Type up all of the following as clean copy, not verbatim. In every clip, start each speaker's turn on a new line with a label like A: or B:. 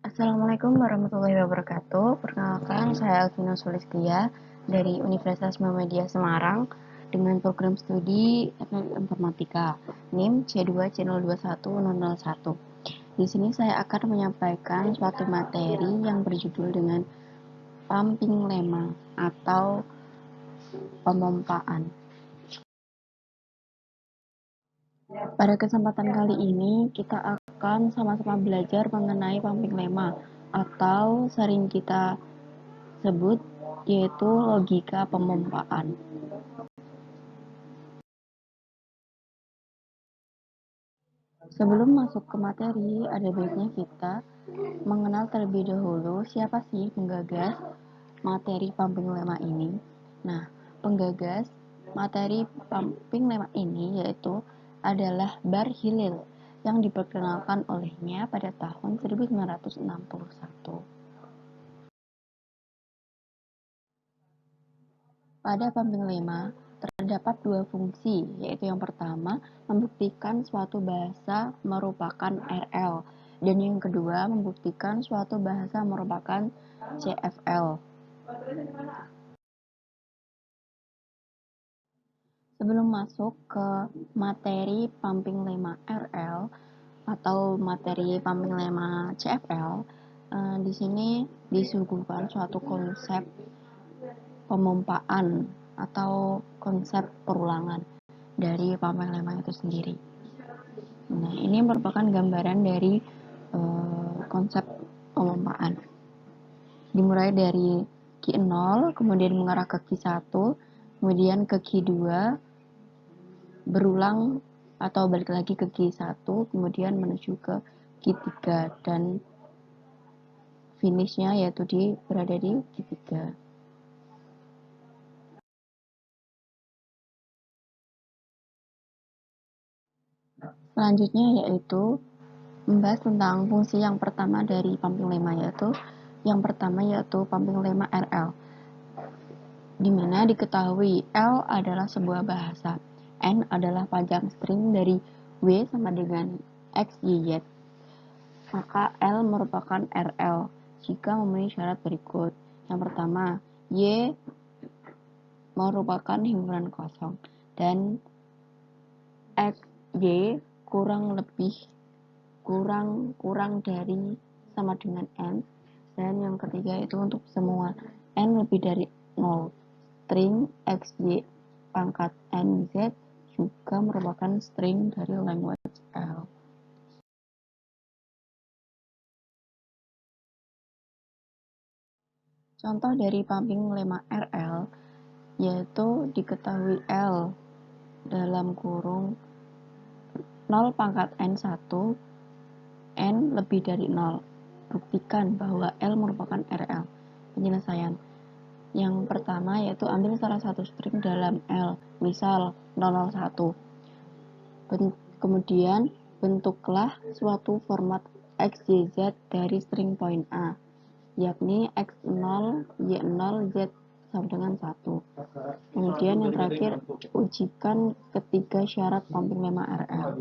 A: Assalamualaikum warahmatullahi wabarakatuh. Perkenalkan, saya Alvina Sulistia dari Universitas Muhammadiyah Semarang dengan program studi Teknik Informatika NIM C2 Channel 21001. Di sini saya akan menyampaikan suatu materi yang berjudul dengan pumping lemma atau pemompaan. Pada kesempatan kali ini, kita akan sama-sama belajar mengenai pumping lemma atau sering kita sebut yaitu logika pemompaan. Sebelum masuk ke materi, ada baiknya kita mengenal terlebih dahulu siapa sih penggagas materi pumping lemma ini. Nah, penggagas materi pumping lemma ini yaitu adalah Bar Hillel yang diperkenalkan olehnya pada tahun 1961. Pada pumping lemma terdapat dua fungsi, yaitu yang pertama membuktikan suatu bahasa merupakan RL dan yang kedua membuktikan suatu bahasa merupakan CFL. Sebelum masuk ke materi pumping lemma RL atau materi pumping lemma CFL, di sini disuguhkan suatu konsep pemompaan atau konsep perulangan dari pumping lemma itu sendiri. Nah, ini merupakan gambaran dari konsep pemompaan. Dimulai dari Q0, kemudian mengarah ke Q1, kemudian ke Q2, berulang atau balik lagi ke Q1, kemudian menuju ke Q3 dan finishnya yaitu berada di Q3. Selanjutnya yaitu membahas tentang fungsi yang pertama dari pumping lemma yaitu pumping lemma RL, di mana diketahui L adalah sebuah bahasa, N adalah panjang string dari W sama dengan X, Y, Z. Maka L merupakan RL jika memenuhi syarat berikut. Yang pertama, Y merupakan himpunan kosong dan X, Y kurang dari sama dengan N. Dan yang ketiga itu untuk semua N lebih dari 0. String X, Y pangkat N, Z juga merupakan string dari language L. Contoh dari pumping lemma RL yaitu diketahui L dalam kurung 0 pangkat N1, N lebih dari 0. Buktikan bahwa L merupakan RL. Penyelesaian. Yang pertama yaitu ambil salah satu string dalam L, misal 001. Kemudian bentuklah suatu format XYZ dari string point A, yakni X0, Y0, Z sama dengan 1. Kemudian yang terakhir, ujikan ketiga syarat pumping lemma RL.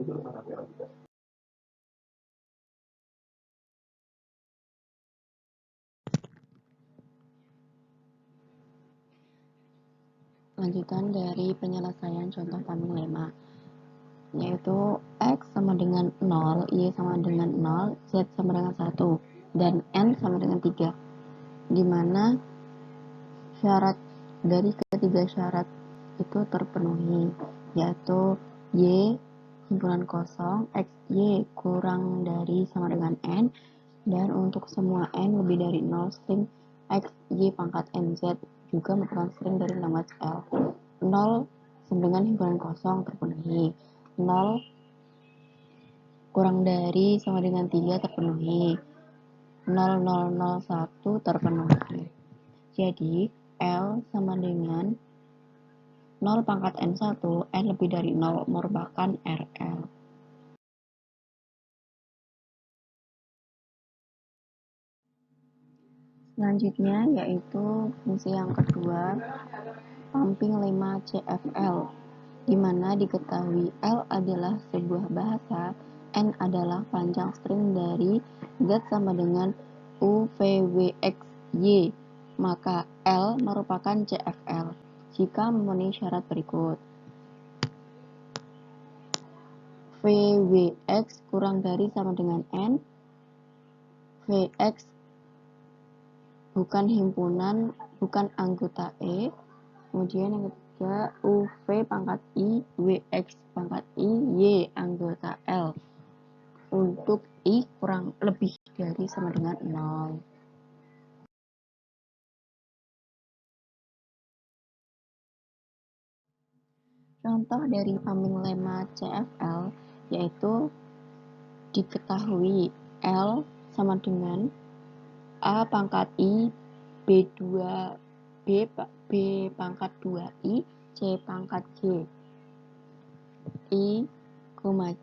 A: Lanjutan dari penyelesaian contoh pumping lemma, yaitu X sama dengan 0, Y sama dengan 0, Z sama dengan 1, dan N sama dengan 3. Dimana syarat dari ketiga syarat itu terpenuhi, yaitu Y himpunan kosong, X, Y kurang dari sama dengan N, dan untuk semua N lebih dari 0, string X, Y pangkat NZ juga merupakan string dari language L. 0 sama dengan himpunan kosong terpenuhi, 0 kurang dari sama dengan 3 terpenuhi, 0001 terpenuhi. Jadi L sama dengan 0 pangkat N1, N lebih dari 0 merupakan RL. Selanjutnya yaitu fungsi yang kedua, pumping lemma CFL, di mana diketahui L adalah sebuah bahasa, N adalah panjang string dari Z sama dengan U, V, W, X, Y, maka L merupakan CFL jika memenuhi syarat berikut. V, W, X kurang dari sama dengan N, Vx bukan himpunan, bukan anggota E. Kemudian yang ketiga, UV pangkat I, WX pangkat I, Y anggota L. Untuk I kurang lebih dari sama dengan 0. Contoh dari pumping lemma CFL yaitu diketahui L sama dengan A pangkat I, B2, B pangkat 2I, C pangkat J. I,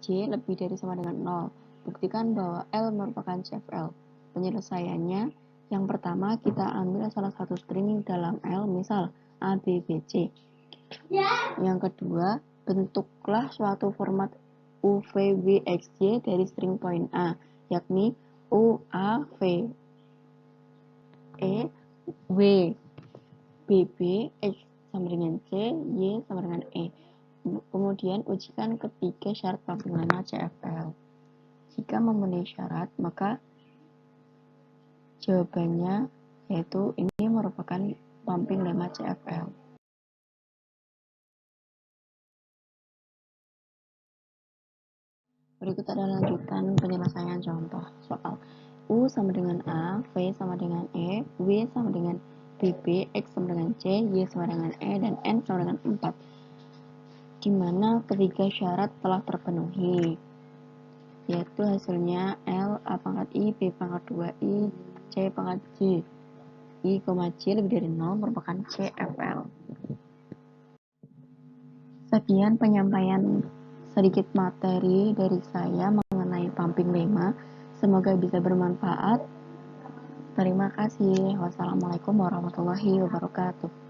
A: J lebih dari sama dengan 0. Buktikan bahwa L merupakan CFL. Penyelesaiannya, yang pertama kita ambil salah satu string dalam L, misal A, B, B, C. Yang kedua, bentuklah suatu format U, V, W, X, Y dari string point A, yakni U, A, V, E, W, B, B, X sama dengan C, Y sama dengan E. Kemudian ujikan ketiga syarat pumping lemma CFL. Jika memenuhi syarat, maka jawabannya yaitu ini merupakan pumping lemma CFL. Berikut adalah lanjutan penyelesaian contoh soal. U sama dengan A, V sama dengan E, W sama dengan BB, X sama dengan C, Y sama dengan E, dan N sama dengan 4. Di mana ketiga syarat telah terpenuhi, yaitu hasilnya L, A pangkat I, B pangkat 2I, C pangkat J. I, J lebih dari 0 merupakan CFL. Sekian penyampaian sedikit materi dari saya mengenai pumping lemma. Semoga bisa bermanfaat. Terima kasih. Wassalamualaikum warahmatullahi wabarakatuh.